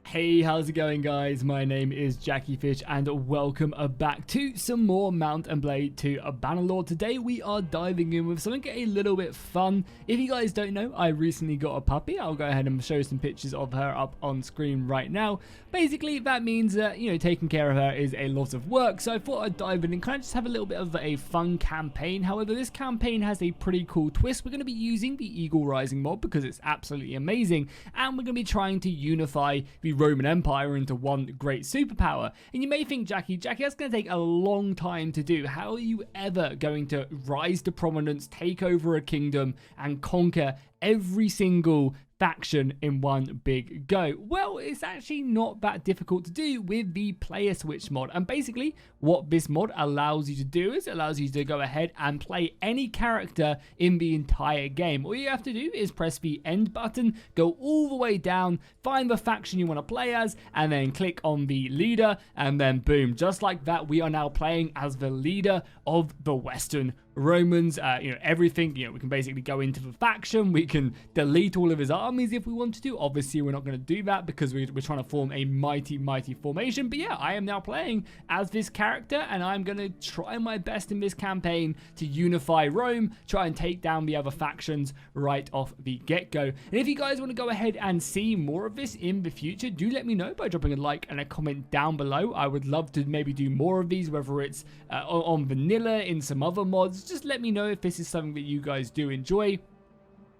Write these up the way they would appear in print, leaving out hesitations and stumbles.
Hey, how's it going, guys? My name is Jackie Fish and welcome back to some more Mount and Blade to a Bannerlord. Today we are diving in with something a little bit fun. If you guys don't know, I recently got a puppy. I'll go ahead and show some pictures of her up on screen right now. Basically, that means that, taking care of her is a lot of work, so I thought I'd dive in and kind of just have a little bit of a fun campaign. However, this campaign has a pretty cool twist. We're going to be using the Eagle Rising mod because it's absolutely amazing, and we're going to be trying to unify the Roman Empire into one great superpower. And you may think, Jackie, that's going to take a long time to do. How are you ever going to rise to prominence, take over a kingdom, and conquer every single faction in one big go? Well, it's actually not that difficult to do with the player switch mod. And basically what this mod allows you to do is it allows you to go ahead and play any character in the entire game. All you have to do is press the end button, go all the way down, find the faction you want to play as, and then click on the leader, and then boom, just like that, we are now playing as the leader of the Western Romans. Everything, we can basically go into the faction, we can delete all of his armies if we wanted to. Obviously, we're not going to do that because we're trying to form a mighty formation. But yeah, I am now playing as this character, and I'm going to try my best in this campaign to unify Rome, try and take down the other factions right off the get-go. And if you guys want to go ahead and see more of this in the future, do let me know by dropping a like and a comment down below. I would love to maybe do more of these, whether it's on vanilla, in some other mods. Just let me know if this is something that you guys do enjoy.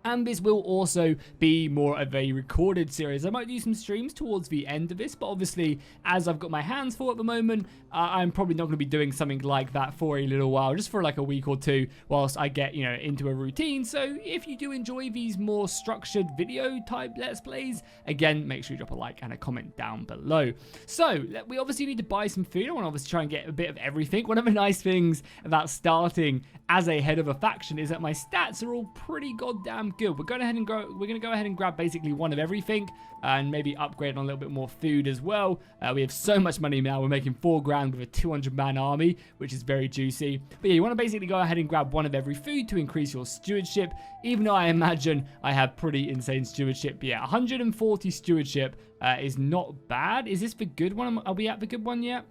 And this will also be more of a recorded series. I might do some streams towards the end of this, but obviously, as I've got my hands full at the moment, I'm probably not going to be doing something like that for a little while, just for like a week or two, whilst I get, into a routine. So if you do enjoy these more structured video type Let's Plays, again, make sure you drop a like and a comment down below. So, we obviously need to buy some food. I want to obviously try and get a bit of everything. One of the nice things about starting as a head of a faction is that my stats are all pretty goddamn good. We're going to go ahead and grab basically one of everything and maybe upgrade on a little bit more food as well. We have so much money now. We're making 4 grand with a 200-man army, which is very juicy. But yeah, you want to basically go ahead and grab one of every food to increase your stewardship, even though I imagine I have pretty insane stewardship. But yeah, 140 stewardship is not bad. Is this the good one? Are we at the good one yet?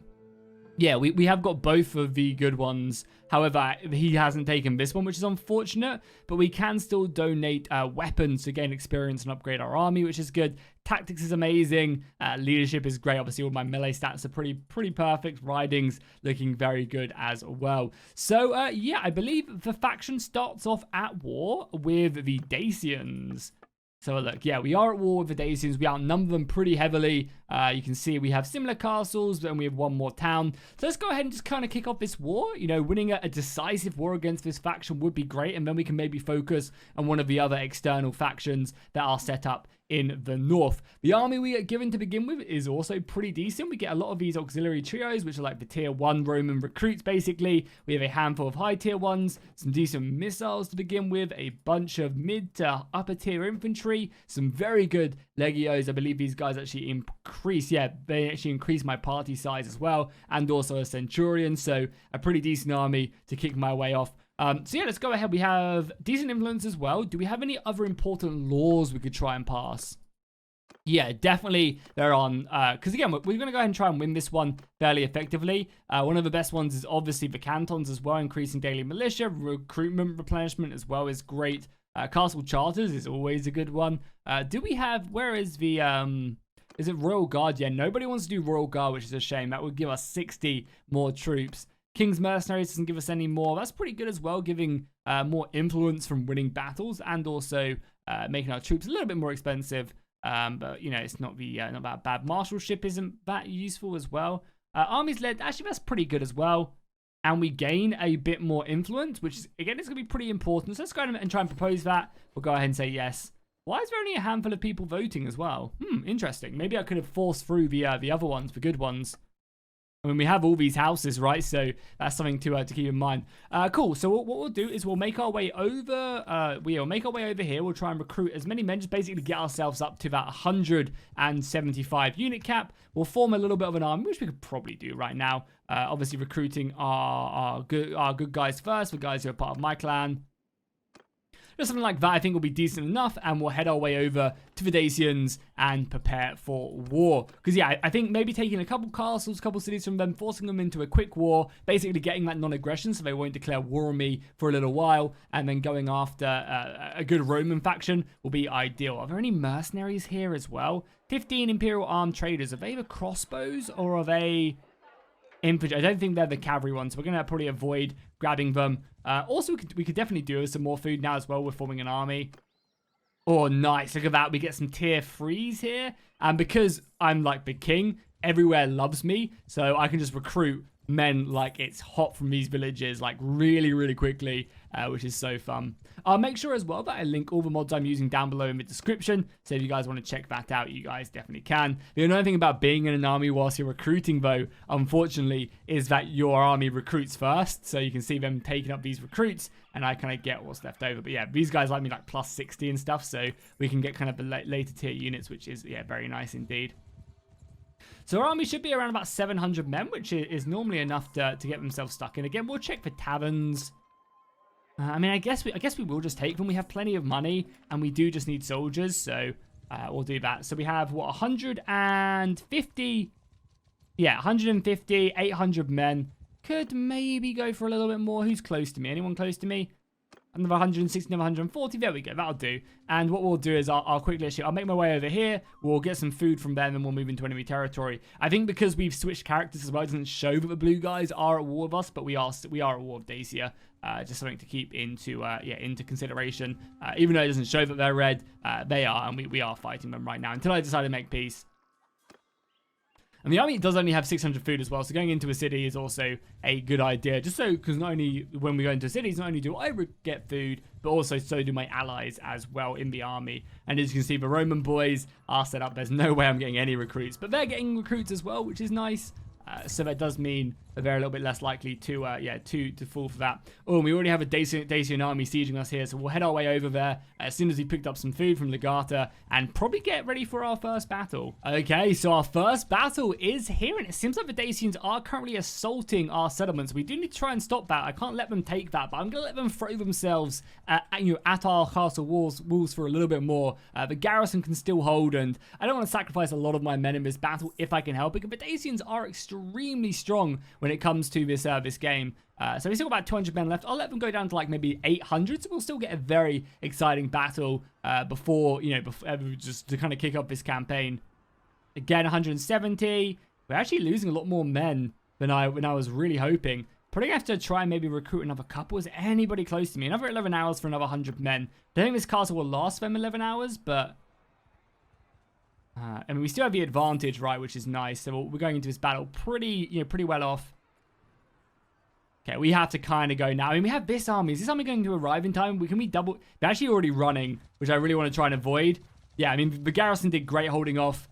Yeah, we have got both of the good ones. However, he hasn't taken this one, which is unfortunate. But we can still donate weapons to gain experience and upgrade our army, which is good. Tactics is amazing. Leadership is great. Obviously, all my melee stats are pretty perfect. Riding's looking very good as well. So, yeah, I believe the faction starts off at war with the Dacians. So look, yeah, we are at war with the Dacians. We outnumber them pretty heavily. You can see we have similar castles, and we have one more town. So let's go ahead and just kind of kick off this war. Winning a decisive war against this faction would be great, and then we can maybe focus on one of the other external factions that are set up in the north. The army we get given to begin with is also pretty decent. We get a lot of these auxiliary trios, which are like the tier 1 Roman recruits, basically. We have a handful of high tier ones, some decent missiles to begin with, a bunch of mid to upper tier infantry, some very good legios. I believe these guys actually they actually increase my party size as well, and also a centurion, so a pretty decent army to kick my way off. So yeah, let's go ahead. We have decent influence as well. Do we have any other important laws we could try and pass? Yeah, definitely they're on, because again, we're going to go ahead and try and win this one fairly effectively. One of the best ones is obviously the cantons as well, increasing daily militia, recruitment replenishment as well is great. Castle charters is always a good one. Do we have, where is the, is it Royal Guard? Yeah, nobody wants to do Royal Guard, which is a shame. That would give us 60 more troops. King's Mercenaries doesn't give us any more. That's pretty good as well, giving more influence from winning battles, and also making our troops a little bit more expensive. But, it's not that bad. Marshalship isn't that useful as well. Armies led, actually, that's pretty good as well. And we gain a bit more influence, which is, again, it's going to be pretty important. So let's go ahead and try and propose that. We'll go ahead and say yes. Why is there only a handful of people voting as well? Interesting. Maybe I could have forced through the other ones, the good ones. I mean, we have all these houses, right? So that's something to keep in mind. Cool. So what we'll do is we'll make our way over. We'll make our way over here. We'll try and recruit as many men, just basically get ourselves up to that 175 unit cap. We'll form a little bit of an army, which we could probably do right now. Obviously, recruiting our good guys first, the guys who are part of my clan. just something like that I think will be decent enough, and we'll head our way over to the Dacians and prepare for war. Because yeah, I think maybe taking a couple castles, a couple cities from them, forcing them into a quick war, basically getting that non-aggression so they won't declare war on me for a little while, and then going after a good Roman faction will be ideal. Are there any mercenaries here as well? 15 Imperial armed traders. Are they the crossbows or are they infantry? I don't think they're the cavalry ones, so we're going to probably avoid grabbing them. Also, we could definitely do with some more food now as well. We're forming an army. Oh, nice. Look at that. We get some tier 3s here. And because I'm like the king, everywhere loves me. So I can just recruit men like it's hot from these villages, like really, really quickly, which is so fun. I'll make sure as well that I link all the mods I'm using down below in the description. So if you guys want to check that out, you guys definitely can. The annoying thing about being in an army whilst you're recruiting, though, unfortunately, is that your army recruits first. So you can see them taking up these recruits, and I kind of get what's left over. But yeah, these guys like me like plus 60 and stuff, so we can get kind of the later tier units, which is, yeah, very nice indeed. So our army should be around about 700 men, which is normally enough to get themselves stuck in. Again, we'll check for taverns. I mean, I guess we will just take them. We have plenty of money, and we do just need soldiers, so we'll do that. So we have, what, 150? Yeah, 150, 800 men. Could maybe go for a little bit more. Who's close to me? Anyone close to me? Another 160, another 140. There we go. That'll do. And what we'll do is I'll quickly actually, I'll make my way over here. We'll get some food from them, and we'll move into enemy territory. I think because we've switched characters as well, it doesn't show that the blue guys are at war with us, but we are at war with Dacia. Just something to keep into consideration. Even though it doesn't show that they're red, they are, and we are fighting them right now until I decide to make peace. And the army does only have 600 food as well, so going into a city is also a good idea. Just so, because not only when we go into cities, not only do I get food, but also so do my allies as well in the army. And as you can see, the Roman boys are set up. There's no way I'm getting any recruits, but they're getting recruits as well, which is nice. So that does mean that they're a little bit less likely to fall for that. Oh, and we already have a Dacian army sieging us here, so we'll head our way over there as soon as we picked up some food from Legata and probably get ready for our first battle. Okay, so our first battle is here, and it seems like the Dacians are currently assaulting our settlements. We do need to try and stop that. I can't let them take that, but I'm going to let them throw themselves at our castle walls for a little bit more. The garrison can still hold, and I don't want to sacrifice a lot of my men in this battle if I can help it, but the Dacians are extremely strong when it comes to this game. So we still got about 200 men left. I'll let them go down to like maybe 800, so we'll still get a very exciting battle before just to kind of kick off this campaign. Again, 170. We're actually losing a lot more men than I was really hoping. Probably have to try and maybe recruit another couple. Is anybody close to me? Another 11 hours for another 100 men. I don't think this castle will last them 11 hours, but I mean, we still have the advantage, right, which is nice. So we're going into this battle pretty well off. Okay, we have to kind of go now. I mean, we have this army. Is this army going to arrive in time? Can we double? They're actually already running, which I really want to try and avoid. Yeah, I mean, the garrison did great holding off.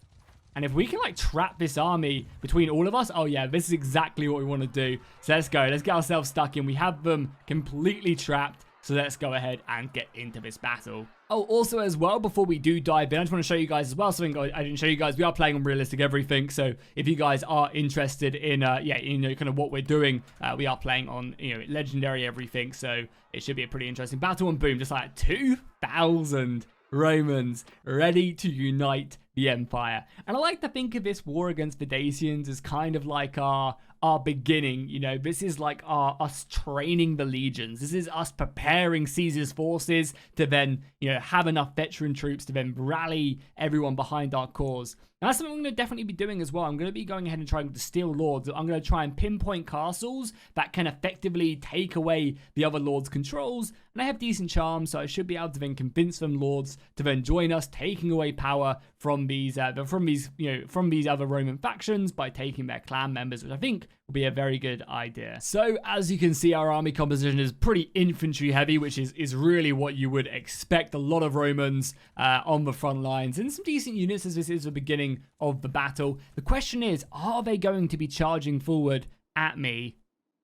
And if we can, like, trap this army between all of us, oh, yeah, this is exactly what we want to do. So let's go. Let's get ourselves stuck in. We have them completely trapped. So let's go ahead and get into this battle. Oh, also as well, before we do dive in, I just want to show you guys as well something I didn't show you guys. We are playing on realistic everything. So if you guys are interested in, kind of what we're doing, we are playing on, legendary everything. So it should be a pretty interesting battle. And boom, just like 2,000 Romans ready to unite the Empire. And I like to think of this war against the Dacians as kind of like our beginning. This is like us training the legions. This is us preparing Caesar's forces to then, have enough veteran troops to then rally everyone behind our cause. And that's something I'm going to definitely be doing as well. I'm going to be going ahead and trying to steal lords. I'm going to try and pinpoint castles that can effectively take away the other lords' controls. And I have decent charm, so I should be able to then convince them lords to then join us, taking away power from these other Roman factions by taking their clan members, which I think will be a very good idea. So as you can see, our army composition is pretty infantry heavy, which is really what you would expect. A lot of Romans on the front lines and some decent units as this is the beginning of the battle. The question is, are they going to be charging forward at me?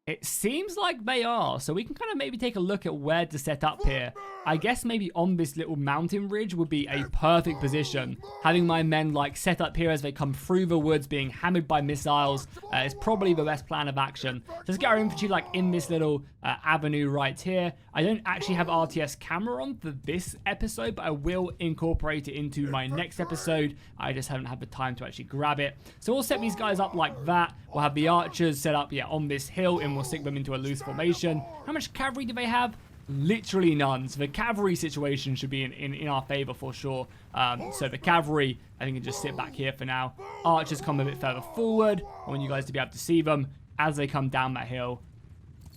It seems like they are, so we can kind of maybe take a look at where to set up here. I guess maybe on this little mountain ridge would be a perfect position. Having my men like set up here as they come through the woods being hammered by missiles is probably the best plan of action. Just get our infantry like in this little avenue right here. I don't actually have RTS camera on for this episode, but I will incorporate it into my next episode. I just haven't had the time to actually grab it. So we'll set these guys up like that. We'll have the archers set up on this hill, and we'll stick them into a loose formation. How much cavalry do they have? Literally none. So the cavalry situation should be in our favor for sure. So the cavalry, I think, can just sit back here for now. Archers come a bit further forward. I want you guys to be able to see them as they come down that hill.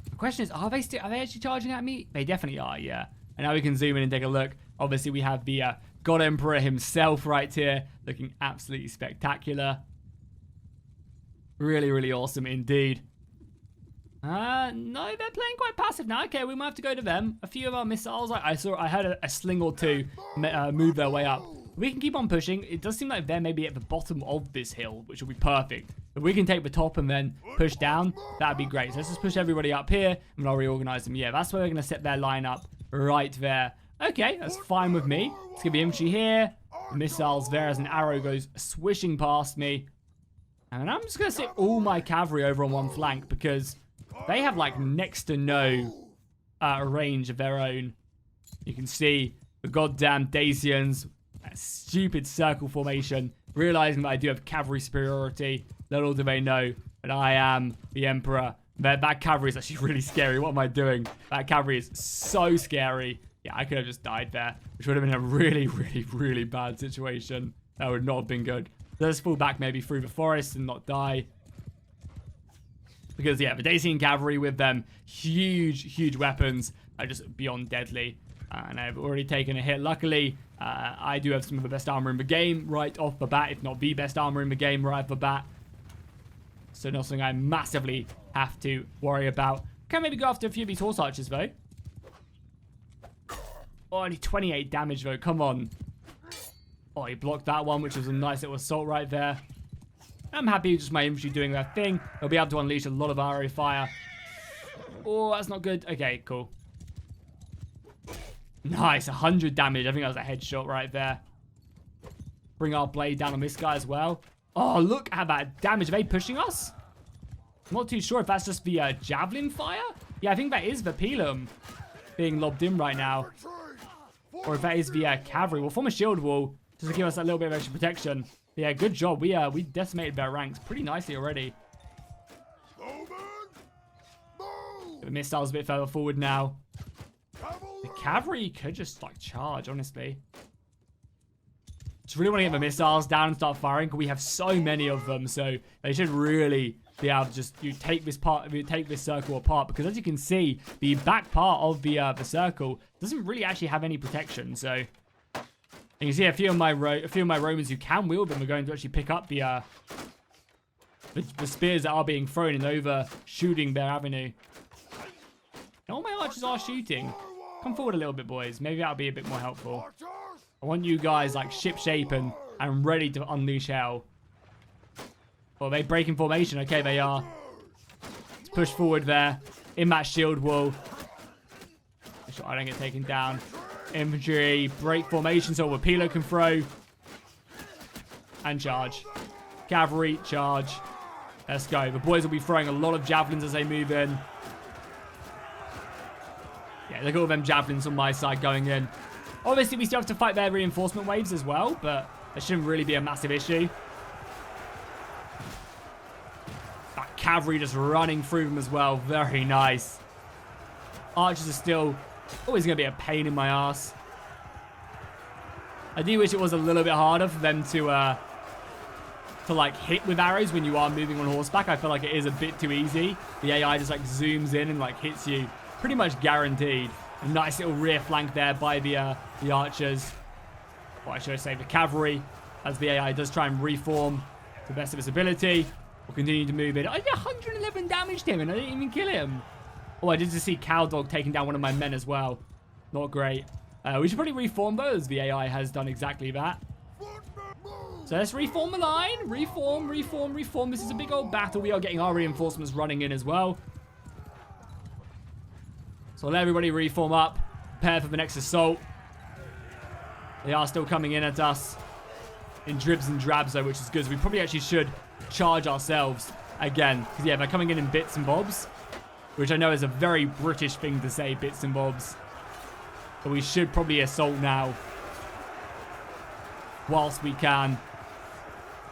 The question is, are they actually charging at me? They definitely are, yeah. And now we can zoom in and take a look. Obviously, we have the God Emperor himself right here, looking absolutely spectacular. Really, really awesome indeed. No, they're playing quite passive now. Okay, we might have to go to them. A few of our missiles, I heard a sling or two move their way up. We can keep on pushing. It does seem like they're maybe at the bottom of this hill, which will be perfect. If we can take the top and then push down, that'd be great. So let's just push everybody up here, and I'll reorganize them. Yeah, that's where we're going to set their line up right there. Okay, that's fine with me. It's going to be infantry here. The missiles there as an arrow goes swishing past me. And I'm just going to sit all my cavalry over on one flank because they have like next to no range of their own. You can see the goddamn Dacians, that stupid circle formation, realizing that I do have cavalry superiority. Little do they know that I am the Emperor. That cavalry is actually really scary. What am I doing? That cavalry is so scary. Yeah, I could have just died there, which would have been a really, really, really bad situation. That would not have been good. Let's fall back maybe through the forest and not die. Because, yeah, the Dacian cavalry with them, huge weapons are just beyond deadly. And I've already taken a hit. Luckily, I do have some of the best armor in the game right off the bat, if not the best armor in the game right off the bat. So not something I massively have to worry about. Can maybe go after a few of these horse archers, though. Oh, only 28 damage, though. Come on. Oh, he blocked that one, which was a nice little assault right there. I'm happy with just my infantry doing their thing. They'll be able to unleash a lot of arrow fire. Oh, that's not good. Okay, cool. Nice, 100 damage. I think that was a headshot right there. Bring our blade down on this guy as well. Oh, look at that damage. Are they pushing us? I'm not too sure if that's just the javelin fire. Yeah, I think that is the pilum being lobbed in right now. Or if that is the cavalry. We'll form a shield wall just to give us a little bit of extra protection. Yeah, good job. We decimated their ranks pretty nicely already. The missiles a bit further forward now. The cavalry could just like charge, honestly. Just really want to get the missiles down and start firing because we have so many of them. So they should really be able to just take this circle apart, because as you can see, the back part of the circle doesn't really actually have any protection. So. And you see a few of my Romans who can wield them are going to actually pick up the spears that are being thrown and over shooting their avenue. And all my archers are shooting. Come forward a little bit, boys. Maybe that'll be a bit more helpful. I want you guys like ship-shape and ready to unleash hell. Oh, they break in formation. Okay, they are. Let's push forward there. In that shield wall. Make sure I don't get taken down. Infantry, break formation so Wapilo can throw. And charge. Cavalry, charge. Let's go. The boys will be throwing a lot of javelins as they move in. Yeah, look at all them javelins on my side going in. Obviously, we still have to fight their reinforcement waves as well, but that shouldn't really be a massive issue. That cavalry just running through them as well. Very nice. Archers are still always going to be a pain in my ass. I do wish it was a little bit harder for them to like hit with arrows when you are moving on horseback. I feel like it is a bit too easy. The AI just like zooms in and like hits you pretty much guaranteed. A nice little rear flank there by the archers. Or I should say the cavalry, as the AI does try and reform to the best of its ability. We'll continue to move in. I did 111 damage to him and I didn't even kill him. Oh, I did just see Cowdog taking down one of my men as well. Not great. We should probably reform those. The AI has done exactly that. So let's reform the line. Reform. This is a big old battle. We are getting our reinforcements running in as well. So let everybody reform up. prepare for the next assault. They are still coming in at us in dribs and drabs, though, which is good. So we probably actually should charge ourselves again. Because, yeah, they're coming in bits and bobs, which I know is a very British thing to say, bits and bobs. But we should probably assault now whilst we can.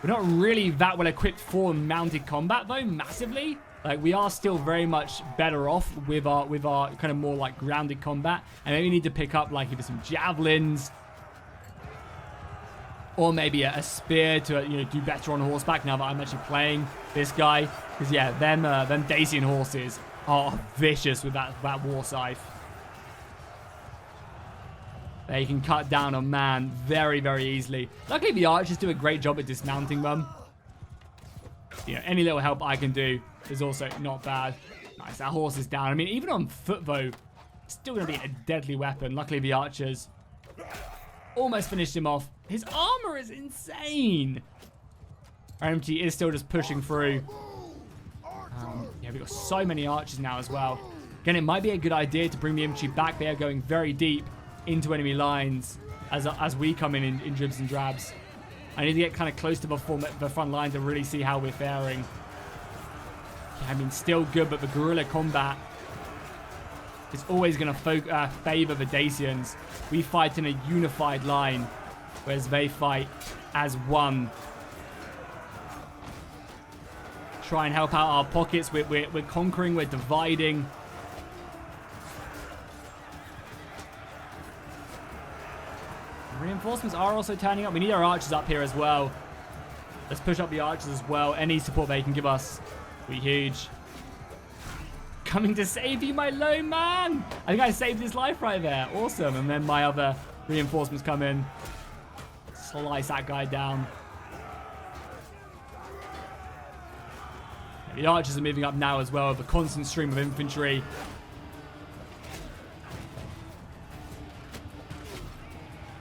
We're not really that well equipped for mounted combat, though, massively. Like, we are still very much better off with our kind of more, like, grounded combat. And maybe we need to pick up, like, either some javelins or maybe a spear to, you know, do better on horseback now that I'm actually playing this guy. Because, yeah, them Dacian horses are vicious with that war scythe. They can cut down a man very, very easily. Luckily, the archers do a great job at dismounting them. You know, any little help I can do is also not bad. Nice, that horse is down. I mean, even on foot, though, still going to be a deadly weapon. Luckily, the archers almost finished him off. His armor is insane. Our MG is still just pushing through. Yeah, we've got so many archers now as well. Again, it might be a good idea to bring the infantry back. They are going very deep into enemy lines as we come in dribs and drabs. I need to get kind of close to the front line to really see how we're faring. Yeah, I mean, still good, but the guerrilla combat is always going to favor the Dacians. We fight in a unified line, whereas they fight as one. Try and help out our pockets. We're conquering, we're dividing. Reinforcements are also turning up. We need our archers up here as well. Let's push up the archers as well. Any support they can give us will be huge. Coming to save you, my lone man. I think I saved his life right there. Awesome. And then my other reinforcements come in. Slice that guy down. The archers are moving up now as well with a constant stream of infantry.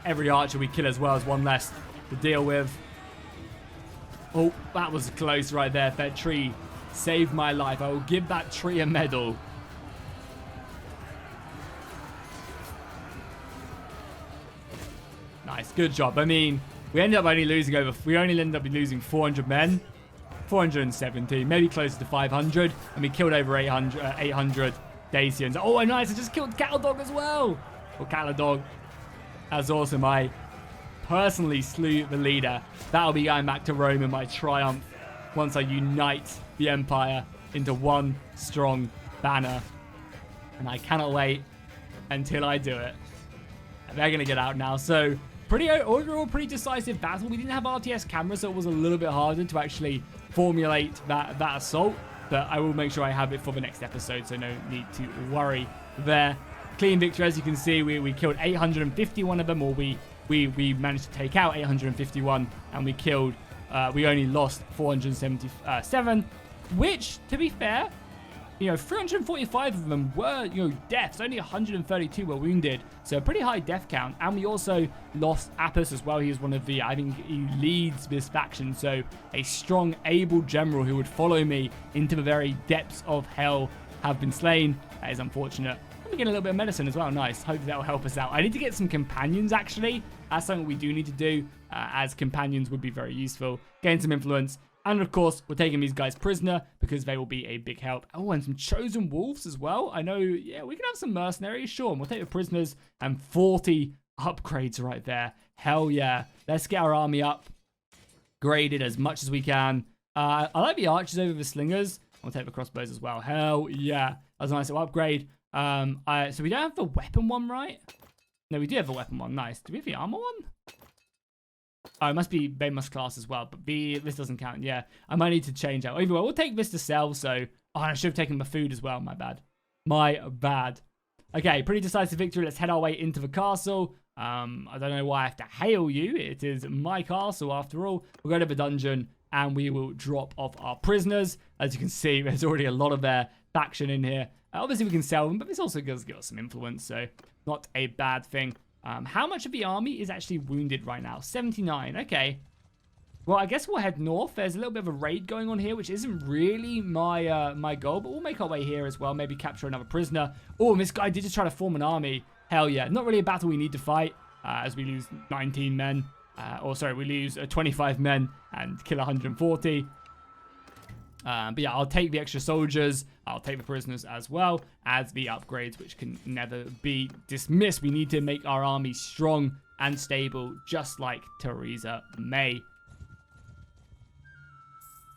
Every archer we kill as well is one less to deal with. Oh, that was close right there. That tree saved my life. I will give that tree a medal. Nice, good job. I mean, we ended up only losing 400 men. 470, maybe closer to 500, and we killed over 800 Dacians. Oh, and nice, I just killed Cattle Dog as well. Or Cattle Dog. That's awesome. I personally slew the leader. That'll be going back to Rome in my triumph once I unite the Empire into one strong banner. And I cannot wait until I do it. And they're going to get out now. So, overall, pretty decisive battle. We didn't have RTS cameras, so it was a little bit harder to actually formulate that assault. But I will make sure I have it for the next episode, so no need to worry there. Clean victory, as you can see, we killed 851 of them, or we managed to take out 851, and we only lost 477, which, to be fair, you know, 345 of them were, you know, deaths. Only 132 were wounded, so a pretty high death count. And we also lost Apis as well. He was one of the, I think he leads this faction, so a strong, able general who would follow me into the very depths of hell have been slain. That is unfortunate. We get a little bit of medicine as well. Nice. Hope that will help us out. I need to get some companions, actually. That's something we do need to do, as companions would be very useful. Gain some influence. And, of course, we're taking these guys prisoner because they will be a big help. Oh, and some chosen wolves as well. I know, yeah, we can have some mercenaries. Sure, and we'll take the prisoners and 40 upgrades right there. Hell yeah. Let's get our army up. Graded as much as we can. I like the archers over the slingers. We'll take the crossbows as well. Hell yeah. That's a nice little upgrade. So we don't have the weapon one, right? No, we do have the weapon one. Nice. Do we have the armor one? Oh, it must be Bamus class as well, but this doesn't count. Yeah, I might need to change out. Anyway, we'll take this to sell, so... Oh, I should have taken the food as well. My bad. My bad. Okay, pretty decisive victory. Let's head our way into the castle. I don't know why I have to hail you. It is my castle, after all. We'll go to the dungeon, and we will drop off our prisoners. As you can see, there's already a lot of their faction in here. Obviously, we can sell them, but this also does give us some influence, so not a bad thing. How much of the army is actually wounded right now? 79. Okay. Well, I guess we'll head north. There's a little bit of a raid going on here, which isn't really my my goal, but we'll make our way here as well. Maybe capture another prisoner. Oh, and this guy did just try to form an army. hell yeah. Not really a battle we need to fight, as we lose 19 men. We lose 25 men and kill 140. But yeah, I'll take the extra soldiers. I'll take the prisoners as well as the upgrades, which can never be dismissed. We need to make our army strong and stable, just like Theresa May.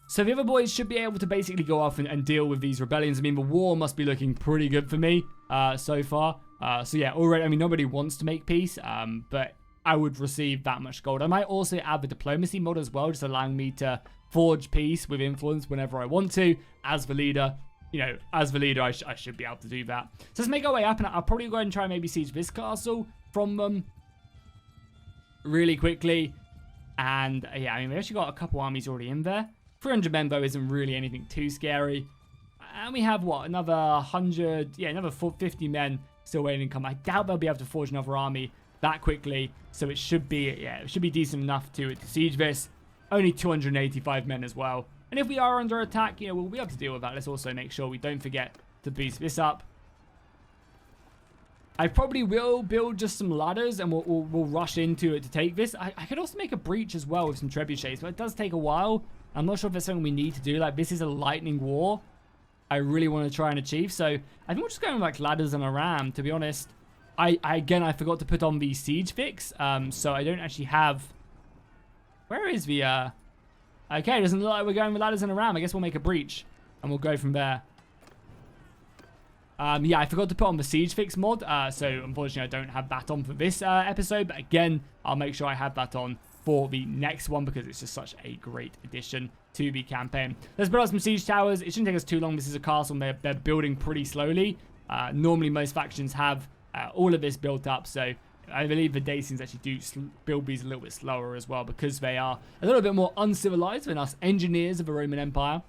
So the other boys should be able to basically go off and deal with these rebellions. I mean, the war must be looking pretty good for me so far. So yeah, already, I mean, nobody wants to make peace, but I would receive that much gold. I might also add the diplomacy mod as well, just allowing me to forge peace with influence whenever I want to. As the leader, you know, I should be able to do that. So let's make our way up, and I'll probably go ahead and try and maybe siege this castle from them really quickly. And yeah, I mean, we actually got a couple armies already in there. 300 men, though, isn't really anything too scary. And we have, what, another 100, yeah, another 50 men still waiting to come. I doubt they'll be able to forge another army that quickly. So it should be, yeah, it should be decent enough to siege this. Only 285 men as well. And if we are under attack, you know, we'll be able to deal with that. Let's also make sure we don't forget to boost this up. I probably will build just some ladders, and we'll rush into it to take this. I could also make a breach as well with some trebuchets, but it does take a while. I'm not sure if it's something we need to do. Like, this is a lightning war I really want to try and achieve. So I think we're just going with like ladders and a ram, to be honest. I forgot to put on the siege fix. So I don't actually have... Where is the... Okay, it doesn't look like we're going with ladders and a ram. I guess we'll make a breach, and we'll go from there. Yeah, I forgot to put on the siege fix mod. So unfortunately, I don't have that on for this episode. But again, I'll make sure I have that on for the next one, because it's just such a great addition to the campaign. Let's build up some siege towers. It shouldn't take us too long. This is a castle, and they're building pretty slowly. Normally, most factions have all of this built up, so I believe the Dacians actually do build these a little bit slower as well, because they are a little bit more uncivilized than us engineers of the Roman Empire.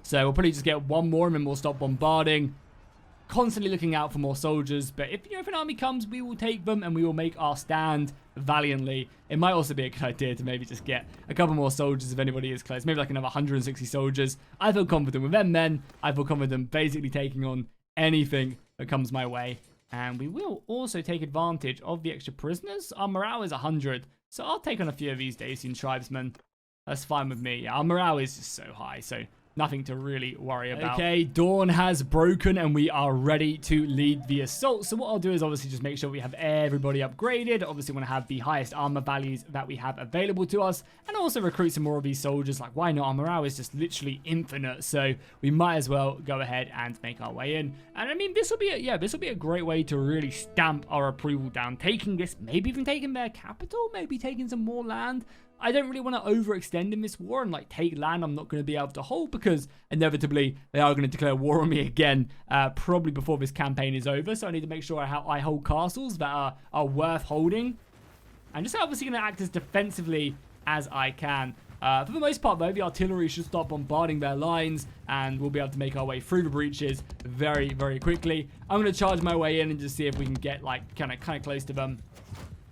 So we'll probably just get one more, and then we'll stop bombarding. Constantly looking out for more soldiers, but if an army comes, we will take them, and we will make our stand valiantly. It might also be a good idea to maybe just get a couple more soldiers if anybody is close. Maybe like another 160 soldiers. I feel confident with them men. I feel confident basically taking on anything that comes my way. And we will also take advantage of the extra prisoners. Our morale is 100, so I'll take on a few of these Dacian tribesmen. That's fine with me. Yeah, our morale is just so high, so nothing to really worry about. Okay, dawn has broken, and we are ready to lead the assault. So what I'll do is obviously just make sure we have everybody upgraded. Obviously want to have the highest armor values that we have available to us, and also recruit some more of these soldiers. Like, why not? Our morale is just literally infinite, so we might as well go ahead and make our way in. And I mean, this will be a great way to really stamp our approval down, taking this, maybe even taking their capital, maybe taking some more land. I don't really want to overextend in this war and like take land I'm not going to be able to hold, because inevitably they are going to declare war on me again, probably before this campaign is over. So I need to make sure I hold castles that are worth holding. I'm just obviously going to act as defensively as I can. For the most part, though, the artillery should stop bombarding their lines, and we'll be able to make our way through the breaches very, very quickly. I'm going to charge my way in and just see if we can get like kind of close to them.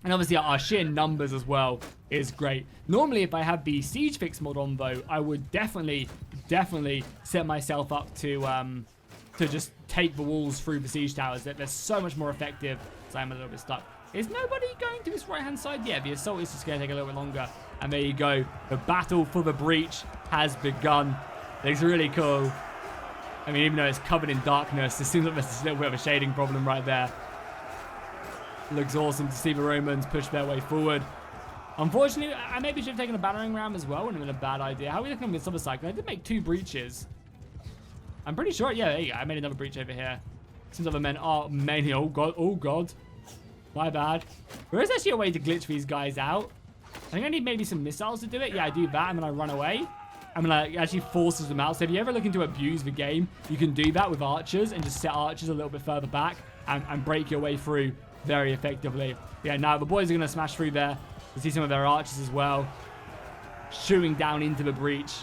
And obviously our sheer numbers as well is great. Normally, if I had the siege fix mod on, though, I would definitely set myself up to just take the walls through the siege towers. They're so much more effective. So I'm a little bit stuck. Is nobody going to this right-hand side? Yeah, the assault is just going to take a little bit longer. And there you go. The battle for the breach has begun. Looks really cool. I mean, even though it's covered in darkness, it seems like there's a little bit of a shading problem right there. Looks awesome to see the Romans push their way forward. Unfortunately, I maybe should have taken a battering ram as well. Wouldn't have been a bad idea. How are we looking on this other side? I did make 2 breaches. I'm pretty sure. Yeah, there you go. I made another breach over here. Seems like the men are mainly... Oh, God. Oh, God. My bad. There is actually a way to glitch these guys out. I think I need maybe some missiles to do it. Yeah, I do that, and then I run away. I mean, like, it actually forces them out. So if you ever looking to abuse the game, you can do that with archers and just set archers a little bit further back and break your way through very effectively. Yeah, now the boys are going to smash through there. You see some of their archers as well shooting down into the breach.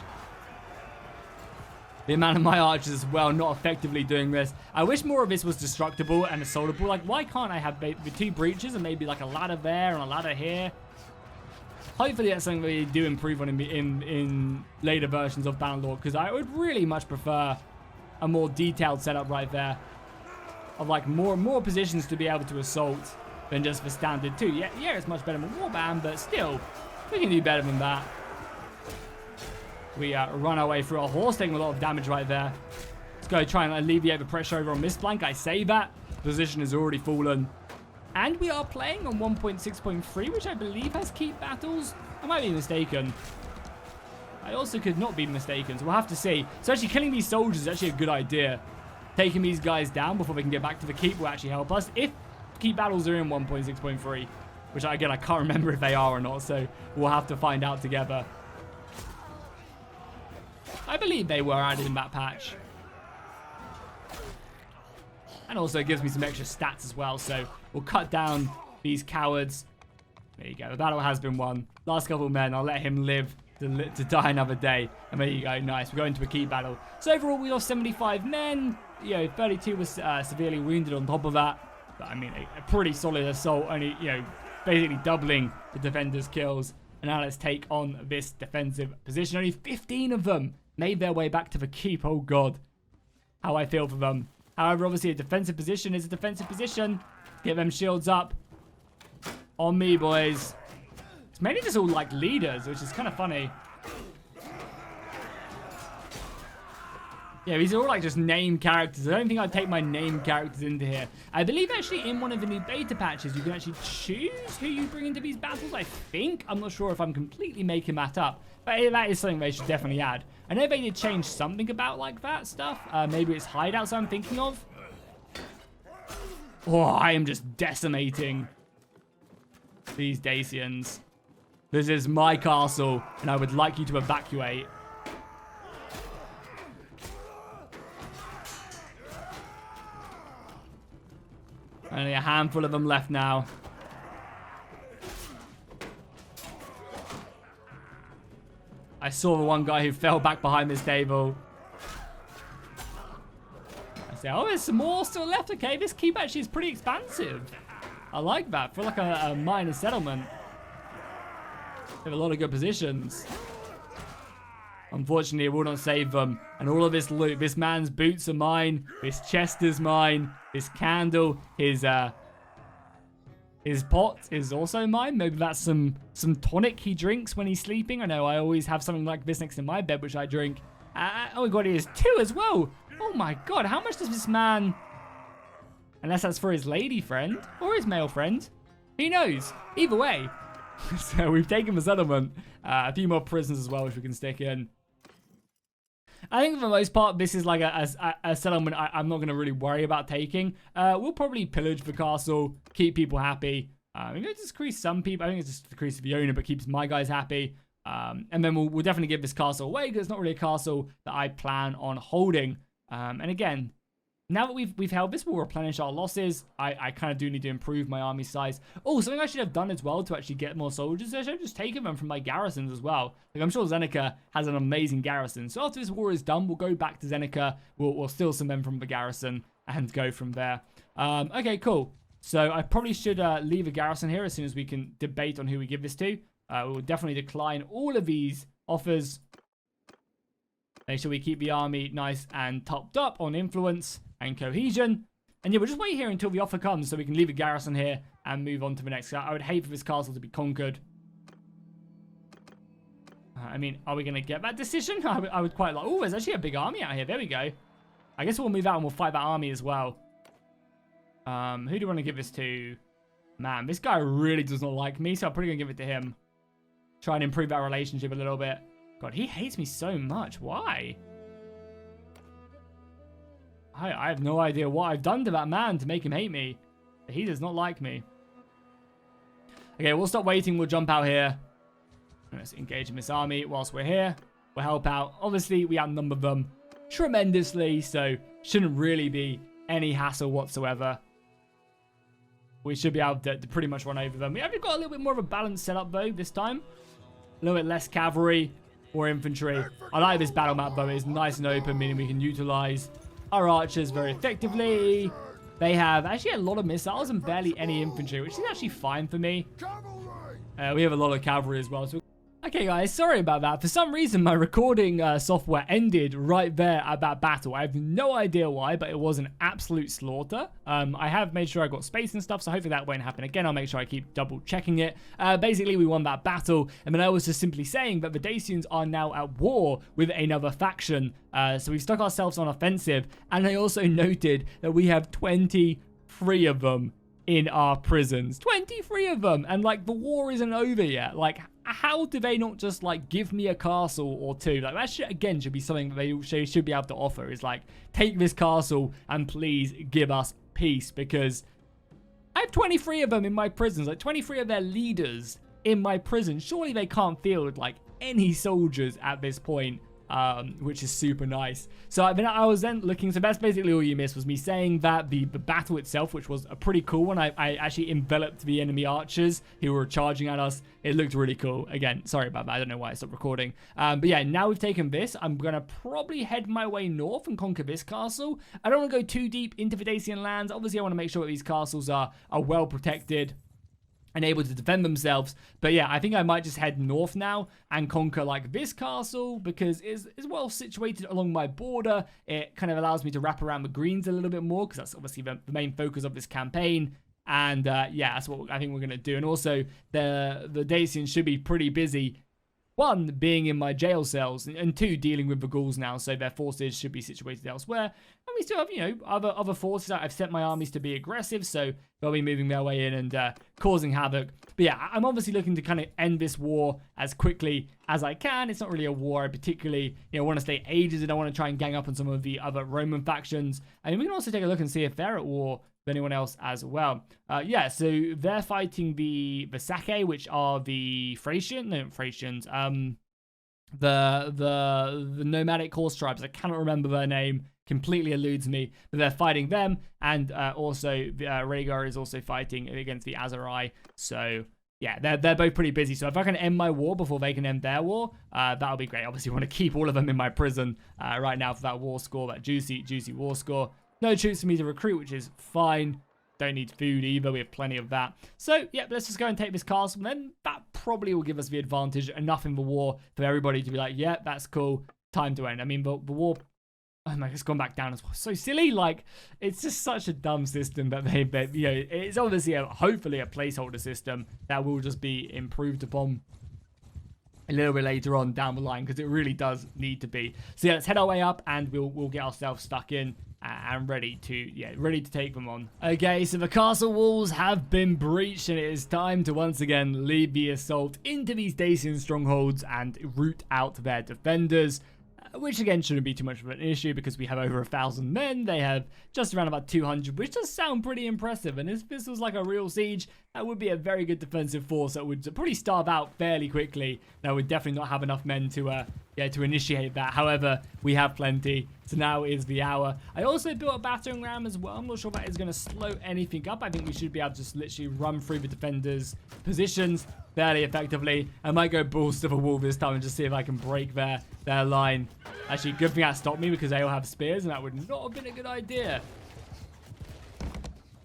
The amount of my archers as well not effectively doing this. I wish more of this was destructible and assaultable. Like, why can't I have the 2 breaches and maybe like a ladder there and a ladder here? Hopefully that's something they do improve on in later versions of Bannerlord, because I would really much prefer a more detailed setup right there. of like more positions to be able to assault than just for standard 2. Yeah, it's much better than Warband, but still, we can do better than that. We run our way through our horse, taking a lot of damage right there. Let's go try and alleviate the pressure over on this flank. I say that. Position has already fallen. And we are playing on 1.6.3, which I believe has keep battles. I might be mistaken. I also could not be mistaken, so we'll have to see. So actually killing these soldiers is actually a good idea. Taking these guys down before we can get back to the keep will actually help us. If keep battles are in 1.6.3, which again, I can't remember if they are or not, so we'll have to find out together. I believe they were added in that patch. And also it gives me some extra stats as well, so we'll cut down these cowards. There you go, the battle has been won. Last couple of men, I'll let him live to die another day. And there you go, nice, we're going to a keep battle. So overall, we lost 75 men. 32 was severely wounded on top of that. But I mean, a pretty solid assault, only, basically doubling the defenders' kills. And now let's take on this defensive position. Only 15 of them made their way back to the keep. Oh, God. How I feel for them. However, obviously, a defensive position is a defensive position. Get them shields up. On me, boys. It's mainly just all, like, leaders, which is kind of funny. Yeah, these are all, like, just named characters. I don't think I'd take my named characters into here. I believe, actually, in one of the new beta patches, you can actually choose who you bring into these battles, I think. I'm not sure if I'm completely making that up. But that is something they should definitely add. I know they did change something about, like, that stuff. Maybe it's hideouts I'm thinking of. Oh, I am just decimating these Dacians. This is my castle, and I would like you to evacuate. Only a handful of them left now. I saw the one guy who fell back behind this table. I say, oh, there's some more still left. Okay, this keep actually is pretty expansive. I like that for like a minor settlement. They have a lot of good positions. Unfortunately, it will not save them. And all of this loot, this man's boots are mine. This chest is mine. This candle, his pot is also mine. Maybe that's some tonic he drinks when he's sleeping. I know I always have something like this next to my bed, which I drink. Oh my God, he has 2 as well. Oh my God, how much does this man... Unless that's for his lady friend or his male friend. Who knows? Either way. So we've taken the settlement. A few more prisoners as well, which we can stick in. I think for the most part, this is like a settlement I'm not going to really worry about taking. We'll probably pillage the castle, keep people happy. Maybe just decrease some people. I think it's just decrease the owner, but keeps my guys happy. And then we'll definitely give this castle away because it's not really a castle that I plan on holding. And again, now that we've held this, we'll replenish our losses. I kind of do need to improve my army size. Oh, something I should have done as well to actually get more soldiers. I should have just taken them from my garrisons as well. Like, I'm sure Zeneca has an amazing garrison. So after this war is done, we'll go back to Zeneca. We'll steal some men from the garrison and go from there. Okay, cool. So I probably should leave a garrison here as soon as we can debate on who we give this to. We'll definitely decline all of these offers. Make sure we keep the army nice and topped up on influence and cohesion. And yeah, we'll just wait here until the offer comes so we can leave a garrison here and move on to the next. I would hate for this castle to be conquered. I mean, are we going to get that decision? I would quite like... Oh, there's actually a big army out here. There we go. I guess we'll move out and we'll fight that army as well. Who do you want to give this to? Man, this guy really does not like me, so I'm probably going to give it to him. Try and improve our relationship a little bit. God, he hates me so much. Why? I have no idea what I've done to that man to make him hate me. But he does not like me. Okay, we'll stop waiting. We'll jump out here. Let's engage in this army whilst we're here. We'll help out. Obviously, we outnumber them tremendously, so shouldn't really be any hassle whatsoever. We should be able to pretty much run over them. We have got a little bit more of a balanced setup, though, this time. A little bit less cavalry or infantry. I like this battle map, though. It's nice and open, meaning we can utilize our archers very effectively. They have actually a lot of missiles and barely any infantry, which is actually fine for me. We have a lot of cavalry as well. So Okay guys, sorry about that. For some reason my recording software ended right there at that battle. I have no idea why, but it was an absolute slaughter. I have made sure I got space and stuff, so hopefully that won't happen again. I'll make sure I keep double checking it. Basically we won that battle, and then I was just simply saying that the Dacians are now at war with another faction. So we've stuck ourselves on offensive, and I also noted that we have 23 of them in our prisons. 23 of them, and like the war isn't over yet. Like, how do they not just like give me a castle or two? Like, that should be something that they should be able to offer, is like, take this castle and please give us peace, because I have 23 of them in my prisons, like 23 of their leaders in my prison. Surely they can't field like any soldiers at this point. Which is super nice. So I was then looking, so that's basically all you missed, was me saying that the battle itself, which was a pretty cool one. I actually enveloped the enemy archers who were charging at us. It looked really cool. Again, sorry about that. I don't know why I stopped recording. But yeah, now we've taken this, I'm going to probably head my way north and conquer this castle. I don't want to go too deep into the Dacian lands. Obviously, I want to make sure that these castles are well protected and able to defend themselves. But yeah, I think I might just head north now and conquer like this castle, because it's well situated along my border. It kind of allows me to wrap around the greens a little bit more, because that's obviously the main focus of this campaign. And yeah, that's what I think we're going to do. And also, the Dacians should be pretty busy. One, being in my jail cells, and two, dealing with the ghouls now, so their forces should be situated elsewhere. And we still have, you know, other forces. I've set my armies to be aggressive, so they'll be moving their way in and causing havoc. But yeah, I'm obviously looking to kind of end this war as quickly as I can. It's not really a war I particularly, you know, want to stay ages, and I want to try and gang up on some of the other Roman factions. And we can also take a look and see if they're at war with anyone else as well. Yeah, so they're fighting the Sake, which are the Thracians, the nomadic horse tribes. I cannot remember their name, completely eludes me, but they're fighting them. And also Rhaegar is also fighting against the Aserai. So yeah, they're both pretty busy. So if I can end my war before they can end their war, that'll be great. Obviously, I want to keep all of them in my prison right now for that war score, that juicy war score. No troops for me to recruit, which is fine. Don't need food either. We have plenty of that. So, yeah, let's just go and take this castle. And then that probably will give us the advantage enough in the war for everybody to be like, yeah, that's cool. Time to end. I mean, the war... Oh my, it's gone back down as well. So silly. Like, it's just such a dumb system that they you know, it's obviously hopefully a placeholder system that will just be improved upon a little bit later on down the line, because it really does need to be. So yeah, let's head our way up, and we'll get ourselves stuck in and ready to take them on. Okay, so the castle walls have been breached, and it is time to once again lead the assault into these Dacian strongholds and root out their defenders. Which again shouldn't be too much of an issue, because we have over 1,000 men. They have just around about 200, which does sound pretty impressive. And if this was like a real siege, that would be a very good defensive force that would probably starve out fairly quickly. That would definitely not have enough men to initiate that. However, we have plenty, so now is the hour. I also built a battering ram as well. I'm not sure if that is going to slow anything up. I think we should be able to just literally run through the defenders' positions fairly effectively. I might go balls to the wall this time and just see if I can break their line. Actually, good thing that stopped me, because they all have spears, and that would not have been a good idea.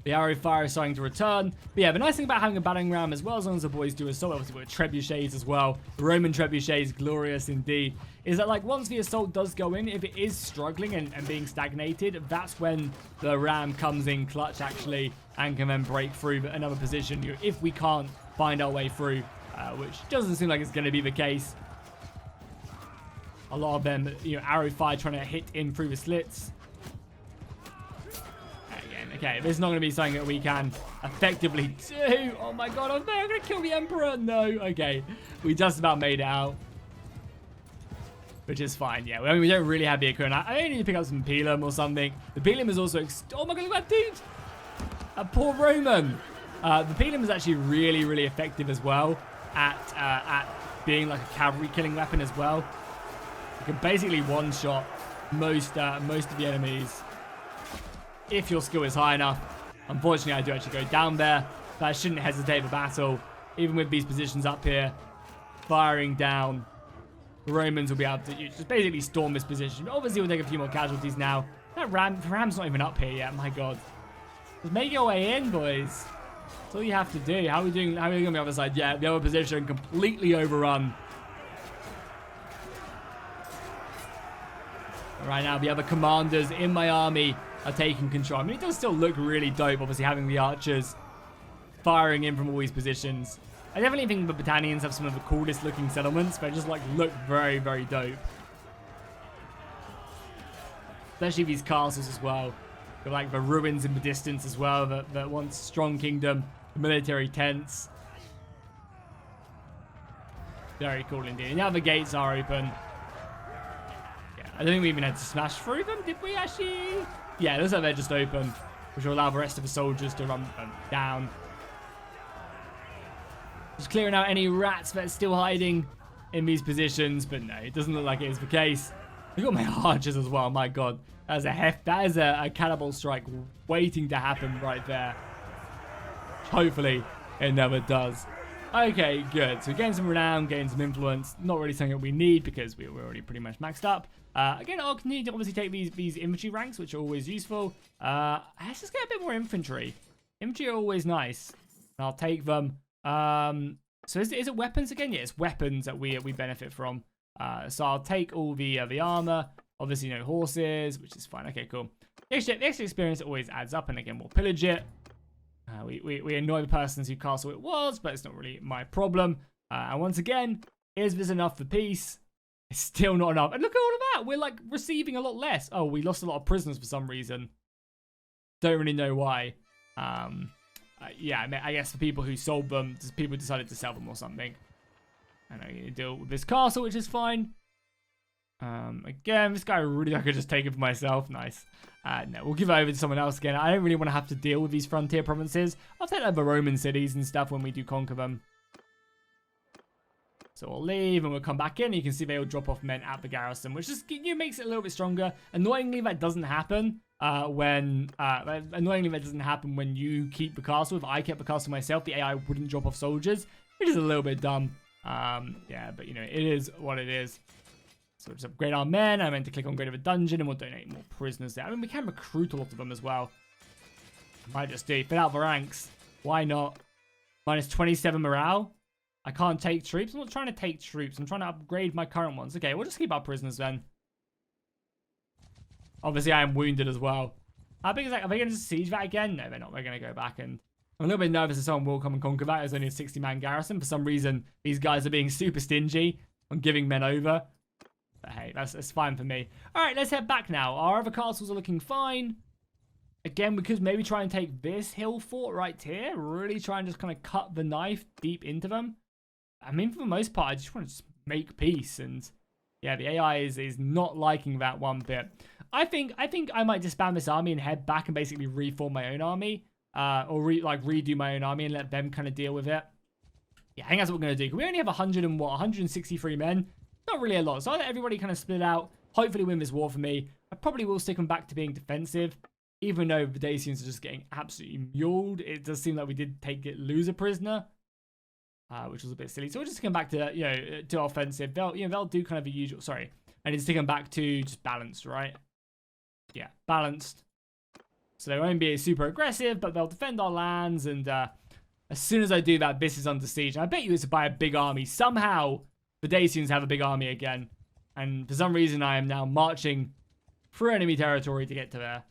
The arrow fire is starting to return. But yeah, the nice thing about having a battering ram as long as the boys do assault, obviously with trebuchets as well, Roman trebuchets, glorious indeed, is that like once the assault does go in, if it is struggling and being stagnated, that's when the ram comes in clutch actually, and can then break through another position, you know, if we can't find our way through, which doesn't seem like it's going to be the case. A lot of them, you know, arrow fire trying to hit in through the slits. Okay, this is not going to be something that we can effectively do. Oh my god, I'm going to kill the Emperor. No, okay. We just about made it out. Which is fine, yeah. I mean, we don't really have the equipment. I only need to pick up some Pelum or something. The Pelum is also... Oh my god, look at that dude! That poor Roman. The Pelum is actually really, really effective as well at being like a cavalry killing weapon as well. You can basically one-shot most of the enemies if your skill is high enough. Unfortunately, I do actually go down there, but I shouldn't hesitate for battle. Even with these positions up here, firing down, the Romans will be able to just basically storm this position. Obviously, we'll take a few more casualties now. That ram's not even up here yet. My god. Just make your way in, boys. That's all you have to do. How are we doing? How are we going on the other side? Yeah, the other position completely overrun Right now, the other commanders in my army are taking control. I mean, it does still look really dope, obviously, having the archers firing in from all these positions. I definitely think the battalions have some of the coolest looking settlements, but just like look very, very dope. Especially these castles as well. Got like the ruins in the distance as well, that once strong kingdom, the military tents. Very cool indeed. Now the gates are open. Yeah, I don't think we even had to smash through them, did we actually? Yeah, it looks like they're just open, which will allow the rest of the soldiers to run them down. Just clearing out any rats that are still hiding in these positions, but no, it doesn't look like it is the case. We've got my archers as well. My god, that is a cannibal strike waiting to happen right there. Hopefully it never does. Okay, good. So we're getting some renown, getting some influence. Not really something that we need because we're already pretty much maxed up. Again, I'll continue to obviously take these infantry ranks, which are always useful. Let's just get a bit more infantry. Infantry are always nice. I'll take them. So is it weapons again? Yeah, it's weapons that we benefit from. So I'll take all the armor. Obviously, no horses, which is fine. Okay, cool. The extra experience always adds up, and again, we'll pillage it. We annoy the persons whose castle it was, but it's not really my problem. And once again, is this enough for peace? It's still not enough. And look at all of that. We're like receiving a lot less. Oh, we lost a lot of prisoners for some reason. Don't really know why. Yeah, I guess the people who sold them, people decided to sell them or something. And I need to deal with this castle, which is fine. Again, this guy really, I could just take it for myself. Nice. No, we'll give it over to someone else again. I don't really want to have to deal with these frontier provinces. I'll take like the Roman cities and stuff when we do conquer them. So we'll leave and we'll come back in. You can see they all drop off men at the garrison, which just makes it a little bit stronger. Annoyingly, that doesn't happen when you keep the castle. If I kept the castle myself, the AI wouldn't drop off soldiers, which is a little bit dumb. Yeah, but you know, it is what it is. So just upgrade our men. I meant to click on Great of a Dungeon and we'll donate more prisoners there. I mean, we can recruit a lot of them as well. Might just do. Fill out the ranks. Why not? Minus 27 morale. I can't take troops. I'm not trying to take troops. I'm trying to upgrade my current ones. Okay, we'll just keep our prisoners then. Obviously, I am wounded as well. How big is that? Are they going to siege that again? No, they're not. They're going to go back and... I'm a little bit nervous that someone will come and conquer that. It's only a 60-man garrison. For some reason, these guys are being super stingy on giving men over. But hey, that's fine for me. All right, let's head back now. Our other castles are looking fine. Again, we could maybe try and take this hill fort right here. Really try and just kind of cut the knife deep into them. I mean, for the most part, I just want to just make peace. And yeah, the AI is not liking that one bit. I think I might disband this army and head back and basically reform my own army. Or redo my own army and let them kind of deal with it. Yeah, I think that's what we're going to do. We only have 163 men. Not really a lot. So I'll let everybody kind of split out. Hopefully win this war for me. I probably will stick them back to being defensive. Even though the Dacians are just getting absolutely muled. It does seem like we did lose a prisoner. Which was a bit silly. So we'll just stick them back to, to offensive. They'll do kind of the usual. Sorry. I need to stick them back to just balanced, right? Yeah, balanced. So they won't be super aggressive, but they'll defend our lands. And as soon as I do that, this is under siege. And I bet you it's by a big army. Somehow, the Dacians have a big army again. And for some reason, I am now marching through enemy territory to get to there.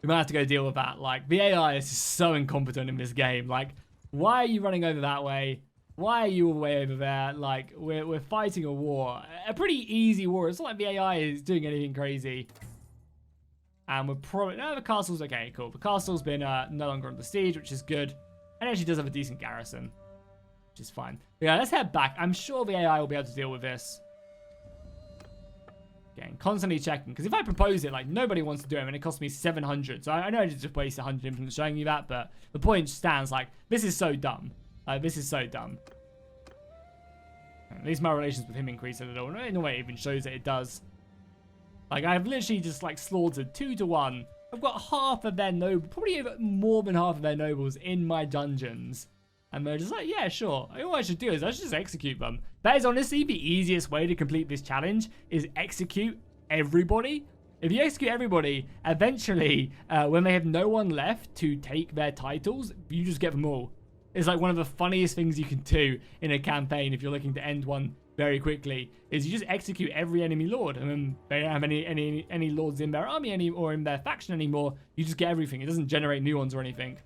We might have to go deal with that. Like, the AI is just so incompetent in this game. Like, why are you running over that way? Why are you all the way over there? Like, we're fighting a war. A pretty easy war. It's not like the AI is doing anything crazy. And we're probably... No, the castle's okay, cool. The castle's been no longer under siege, which is good. And it actually does have a decent garrison, which is fine. But yeah, let's head back. I'm sure the AI will be able to deal with this. Again, constantly checking. Because if I propose it, like, nobody wants to do it, and it costs me 700. So I know I just waste 100 implements showing you that, but the point stands, like, this is so dumb. This is so dumb. At least my relations with him increase a little. In a way, it even shows that it does. Like, I've literally just, like, slaughtered 2 to 1. I've got half of their nobles, probably more than half of their nobles in my dungeons. And they're just like, yeah, sure. All I should do is I should just execute them. That is honestly the easiest way to complete this challenge, is execute everybody. If you execute everybody, eventually, when they have no one left to take their titles, you just get them all. It's like one of the funniest things you can do in a campaign if you're looking to end one very quickly is you just execute every enemy lord, and then they don't have any lords in their army or in their faction anymore. You just get everything. It doesn't generate new ones or anything.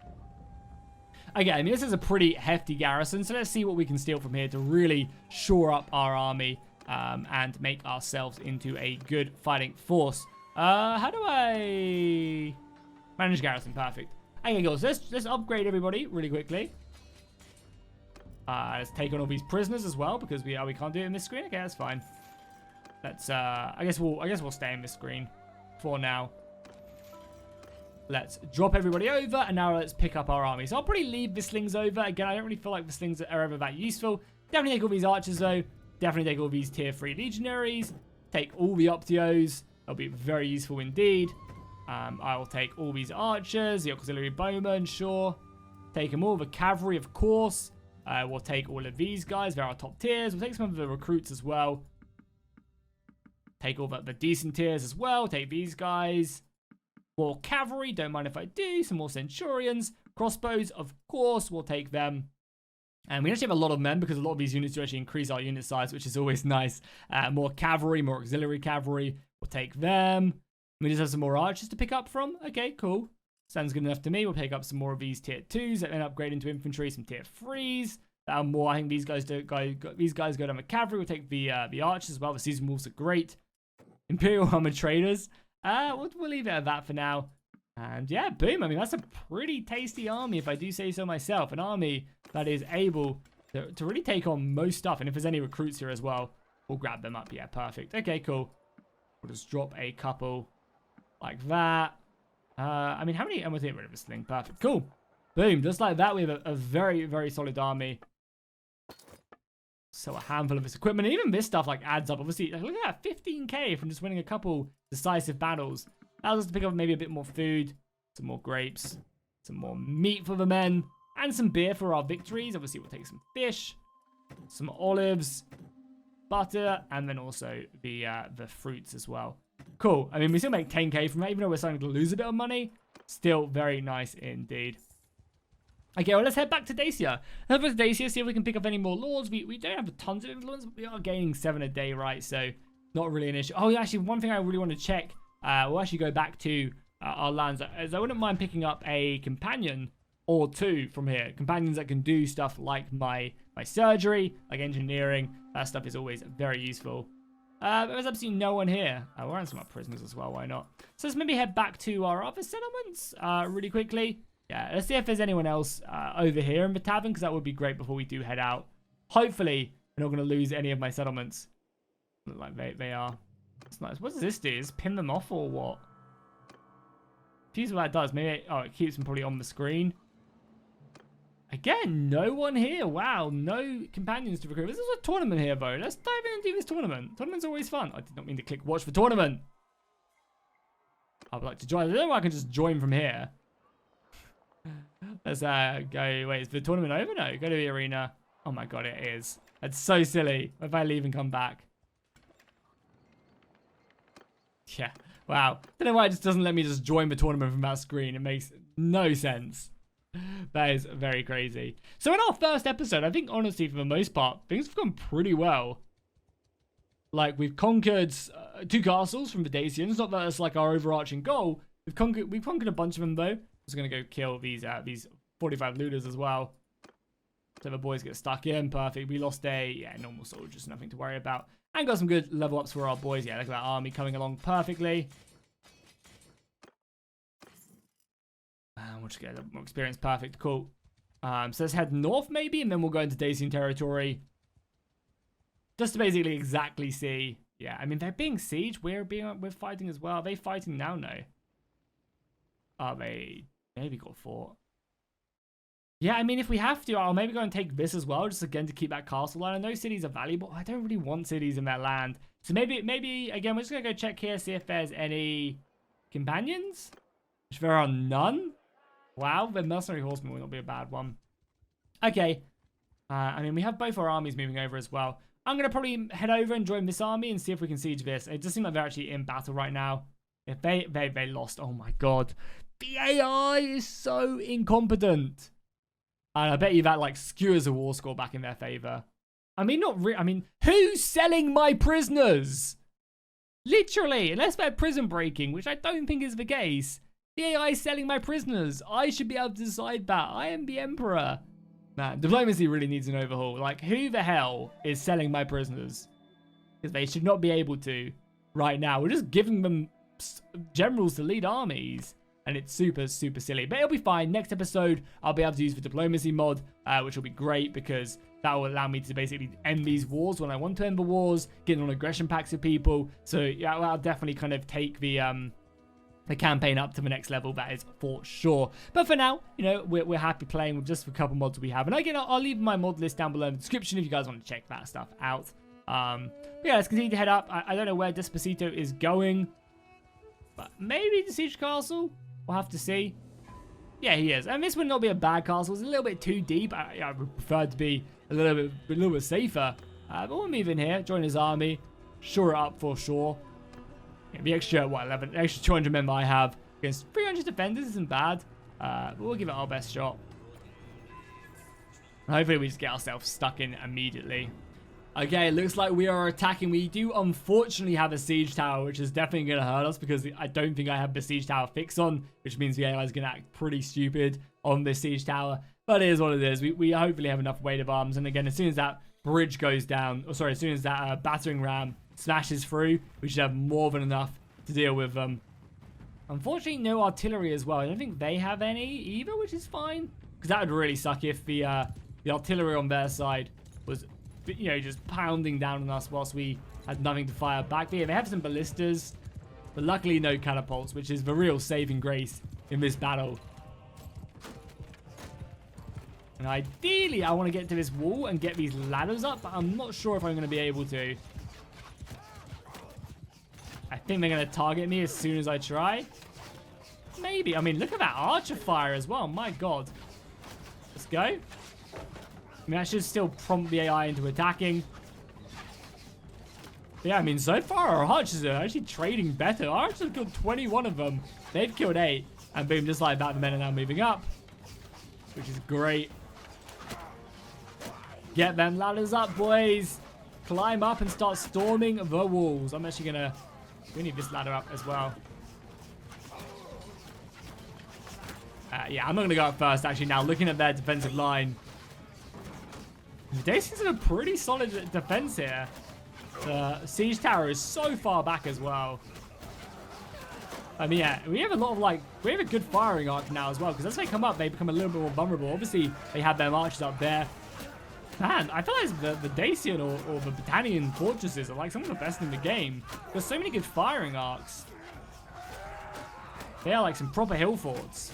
Okay, I mean, this is a pretty hefty garrison, so let's see what we can steal from here to really shore up our army and make ourselves into a good fighting force. How do I manage garrison? Perfect. Okay, cool. So let's upgrade everybody really quickly. Let's take on all these prisoners as well, because we can't do it in this screen. Okay, that's fine. Let's I guess we'll stay in this screen for now. Let's drop everybody over, and now let's pick up our army. So I'll probably leave Vislings over. Again, I don't really feel like Vislings are ever that useful. Definitely take all these archers, though. Definitely take all these tier 3 legionaries. Take all the Optios. That'll be very useful indeed. I will take all these archers, the auxiliary bowmen, sure. Take them all. The cavalry, of course. We'll take all of these guys. They're our top tiers. We'll take some of the recruits as well. Take all the decent tiers as well. Take these guys. More cavalry, don't mind if I do. Some more centurions. Crossbows, of course, we'll take them. And we actually have a lot of men because a lot of these units do actually increase our unit size, which is always nice. More cavalry, more auxiliary cavalry. We'll take them. We just have some more archers to pick up from. Okay, cool. Sounds good enough to me. We'll pick up some more of these tier 2s and then upgrade into infantry, some tier 3s. That are more, I think these guys go down with cavalry. We'll take the archers as well. The season wolves are great. Imperial armor traders. We'll leave it at that for now. And yeah, boom. I mean, that's a pretty tasty army, if I do say so myself. An army that is able to really take on most stuff. And if there's any recruits here as well, we'll grab them up. Yeah, perfect. Okay, cool. We'll just drop a couple like that. I mean, how many? I'm going to get rid of this thing. Perfect. Cool. Boom. Just like that, we have a very, very solid army. So a handful of this equipment, and even this stuff like adds up. Obviously, look at that, 15k from just winning a couple decisive battles. Allows us to pick up maybe a bit more food, some more grapes, some more meat for the men, and some beer for our victories. Obviously, we'll take some fish, some olives, butter, and then also the fruits as well. Cool. I mean, we still make 10k from that, even though we're starting to lose a bit of money. Still very nice indeed. Okay, well, let's head back to Dacia. Head back to Dacia, see if we can pick up any more lords. We don't have tons of influence, but we are gaining 7 a day, right? So, not really an issue. Oh, yeah, actually, one thing I really want to check. We'll actually go back to our lands. As I wouldn't mind picking up a companion or 2 from here. Companions that can do stuff like my surgery, like engineering. That stuff is always very useful. There's absolutely no one here. We're on some more prisoners as well, why not? So let's maybe head back to our other settlements really quickly. Yeah, let's see if there's anyone else over here in the tavern, because that would be great before we do head out. Hopefully, we're not going to lose any of my settlements. Look like they are. It's nice. What does this do? Is pin them off or what? Here's what that does. Maybe, it keeps them probably on the screen. Again, no one here. Wow, no companions to recruit. This is a tournament here, though. Let's dive in and do this tournament. Tournament's always fun. I did not mean to click watch for tournament. I would like to join. I don't know if I can just join from here. Let's go. Wait, is the tournament over? No, go to the arena. Oh my god, it is. That's so silly. If I leave and come back. Yeah. Wow. Don't know why it just doesn't let me just join the tournament from that screen. It makes no sense. That is very crazy. So in our first episode, I think honestly for the most part, things have gone pretty well. Like we've conquered 2 castles from the Dacians. Not that that's like our overarching goal. We've conquered a bunch of them though. I'm just gonna go kill these 45 looters as well. So the boys get stuck in. Perfect. We lost normal soldiers, nothing to worry about. And got some good level ups for our boys. Yeah, look at that army coming along perfectly. And we'll just get a little more experience. Perfect. Cool. So let's head north maybe, and then we'll go into Dacian territory. Just to basically exactly see. Yeah, I mean, they're being sieged. We're fighting as well. Are they fighting now? No. Are they maybe got fought? Yeah, I mean, if we have to, I'll maybe go and take this as well, just again to keep that castle line. I know cities are valuable. I don't really want cities in that land. So maybe again, we're just going to go check here, see if there's any companions. Which there are none. Wow, the mercenary horseman will not be a bad one. Okay. I mean, we have both our armies moving over as well. I'm going to probably head over and join this army and see if we can siege this. It does seem like they're actually in battle right now. If they lost, oh my god. The AI is so incompetent. And I bet you that like skewers a war score back in their favor. I mean, I mean, who's selling my prisoners? Literally, unless they're prison breaking, which I don't think is the case. The AI is selling my prisoners. I should be able to decide that. I am the emperor. Man, diplomacy really needs an overhaul. Like, who the hell is selling my prisoners? Because they should not be able to right now. We're just giving them generals to lead armies. And it's super, super silly. But it'll be fine. Next episode, I'll be able to use the diplomacy mod, which will be great because that will allow me to basically end these wars when I want to end the wars, get on aggression packs with people. So yeah, I'll definitely kind of take the campaign up to the next level, that is for sure. But for now, you know, we're happy playing with just a couple mods we have. And again, I'll leave my mod list down below in the description if you guys want to check that stuff out. But yeah, let's continue to head up. I don't know where Despacito is going, but maybe the Siege Castle? We'll have to see. Yeah, he is. And this would not be a bad castle. It's a little bit too deep. I would prefer it to be a little bit safer. But we'll move in here, join his army, shore it up for sure. Yeah, the extra, what, 11, extra 200 men that I have against 300 defenders isn't bad. But we'll give it our best shot. And hopefully we just get ourselves stuck in immediately. Okay, it looks like we are attacking. We do unfortunately have a siege tower, which is definitely going to hurt us because I don't think I have the siege tower fix on, which means the AI is going to act pretty stupid on this siege tower. But it is what it is. We hopefully have enough weight of arms. And again, as soon as that bridge goes down, or sorry, as soon as that battering ram smashes through, we should have more than enough to deal with them. Unfortunately, no artillery as well. I don't think they have any either, which is fine. Because that would really suck if the artillery on their side was, you know, just pounding down on us whilst we had nothing to fire back. But yeah, they have some ballistas, but luckily no catapults, which is the real saving grace in this battle. And ideally, I want to get to this wall and get these ladders up, but I'm not sure if I'm going to be able to. I think they're going to target me as soon as I try. Maybe. I mean, look at that archer fire as well. My God. Let's go. I mean, that should still prompt the AI into attacking. But yeah, I mean, so far our archers are actually trading better. Our archers have killed 21 of them. They've killed 8. And boom, just like that, the men are now moving up. Which is great. Get them ladders up, boys. Climb up and start storming the walls. I'm actually going to... We need this ladder up as well. Yeah, I'm not going to go up first, actually, now. Looking at their defensive line. Dacian's in a pretty solid defense here. The siege tower is so far back as well. I mean, yeah, we have a lot of, like, we have a good firing arc now as well, because as they come up, they become a little bit more vulnerable. Obviously, they have their marches up there. Man, I feel like the Dacian or the Britannian fortresses are, like, some of the best in the game. There's so many good firing arcs. They are, like, some proper hill forts.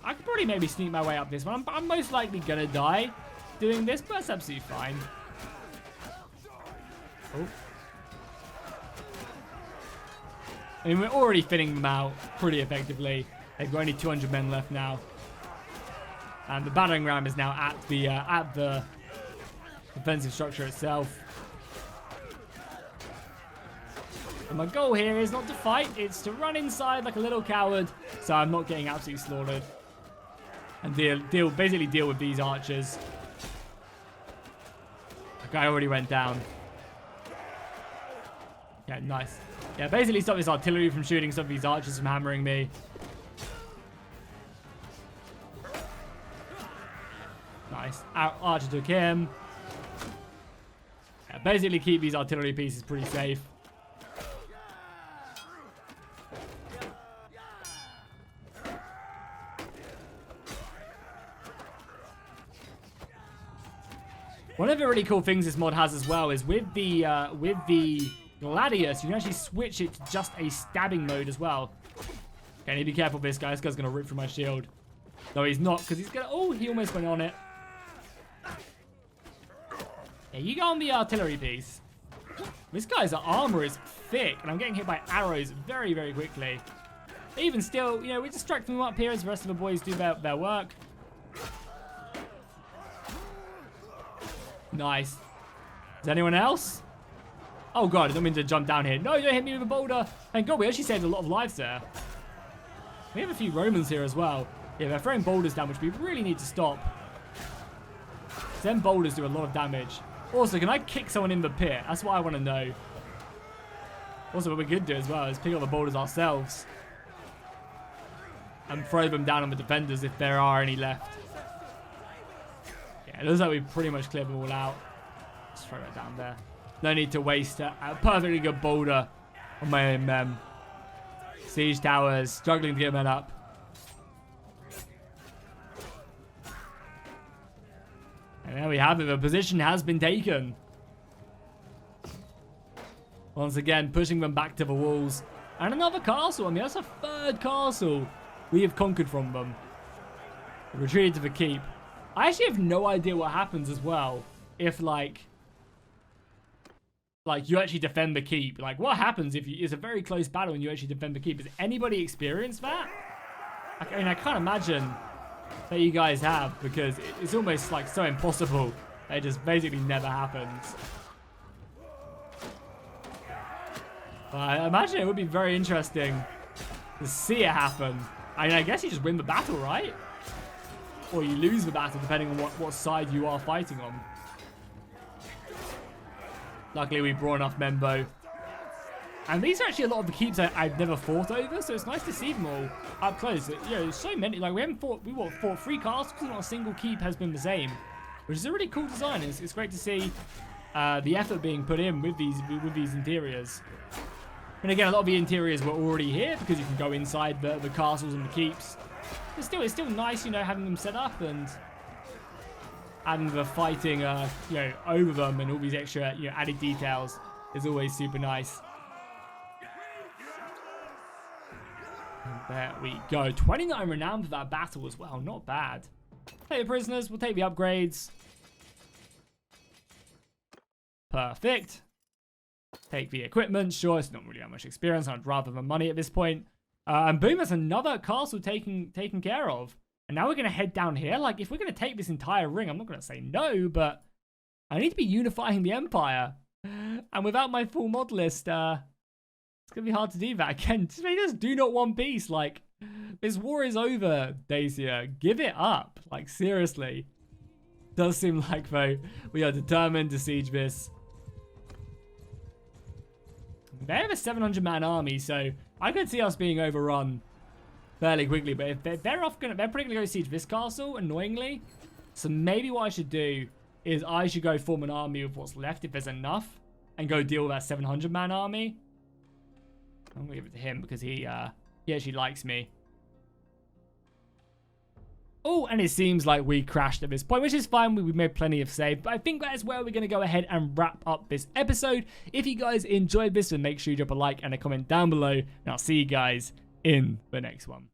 I could probably maybe sneak my way up this one. I'm most likely going to die doing this, but that's absolutely fine. Oh. I mean, we're already thinning them out pretty effectively. They've got only 200 men left now. And the battering ram is now at the defensive structure itself. And my goal here is not to fight, it's to run inside like a little coward, so I'm not getting absolutely slaughtered. And basically deal with these archers. The guy already went down. Yeah, nice. Yeah, basically stop this artillery from shooting, stop these archers from hammering me. Nice. Archer took him. Yeah, basically keep these artillery pieces pretty safe. One of the really cool things this mod has as well is with the Gladius, you can actually switch it to just a stabbing mode as well. Okay, I need to be careful with this guy. This guy's going to rip through my shield. No, he's not, because he's going to... Oh, he almost went on it. Yeah, you go on the artillery piece. This guy's armor is thick, and I'm getting hit by arrows very, very quickly. Even still, you know, we distract them up here as the rest of the boys do their work. Nice. Is anyone else? Oh god, I don't mean to jump down here. No, don't hit me with a boulder. Thank god, we actually saved a lot of lives there. We have a few Romans here as well. Yeah, they're throwing boulders down, which we really need to stop. Them boulders do a lot of damage. Also, can I kick someone in the pit? That's what I want to know. Also, what we could do as well is pick up the boulders ourselves. And throw them down on the defenders if there are any left. Yeah, it looks like we've pretty much cleared them all out. Let's throw that down there. No need to waste a perfectly good boulder on my own mem. Siege towers, struggling to get men up. And there we have it. The position has been taken. Once again, pushing them back to the walls. And another castle. I mean, that's a third castle we have conquered from them. Retreated to the keep. I actually have no idea what happens as well if, like you actually defend the keep. Like, what happens if it's a very close battle and you actually defend the keep? Has anybody experienced that? I mean, I can't imagine that you guys have, because it's almost like so impossible. It just basically never happens. But I imagine it would be very interesting to see it happen. I mean, I guess you just win the battle, right? Or you lose the battle, depending on what side you are fighting on. Luckily, we brought enough Membo. And these are actually a lot of the keeps I've never fought over, so it's nice to see them all up close. You know, there's so many. Like, we fought 3 castles, and not a single keep has been the same, which is a really cool design. It's great to see the effort being put in with these interiors. And again, a lot of the interiors were already here because you can go inside the castles and the keeps. But still, it's still nice, you know, having them set up and the fighting, you know, over them, and all these extra, you know, added details is always super nice. And there we go. 29 renown for that battle as well. Not bad. Take the prisoners. We'll take the upgrades. Perfect. Take the equipment. Sure, it's not really that much experience. I'd rather the money at this point. And boom, that's another castle taken care of. And now we're going to head down here. Like, if we're going to take this entire ring, I'm not going to say no, but I need to be unifying the Empire. And without my full mod list, it's going to be hard to do that. Again, just do not One Piece. Like, this war is over, Dacia. Give it up. Like, seriously. Does seem like, though, we are determined to siege this. They have a 700-man army, so I could see us being overrun fairly quickly. But if they're probably gonna go siege this castle, annoyingly. So maybe what I should do is I should go form an army with what's left if there's enough, and go deal with that 700-man army. I'm gonna give it to him because he actually likes me. Oh, and it seems like we crashed at this point, which is fine. We made plenty of save, but I think that is where we're going to go ahead and wrap up this episode. If you guys enjoyed this, then make sure you drop a like and a comment down below, and I'll see you guys in the next one.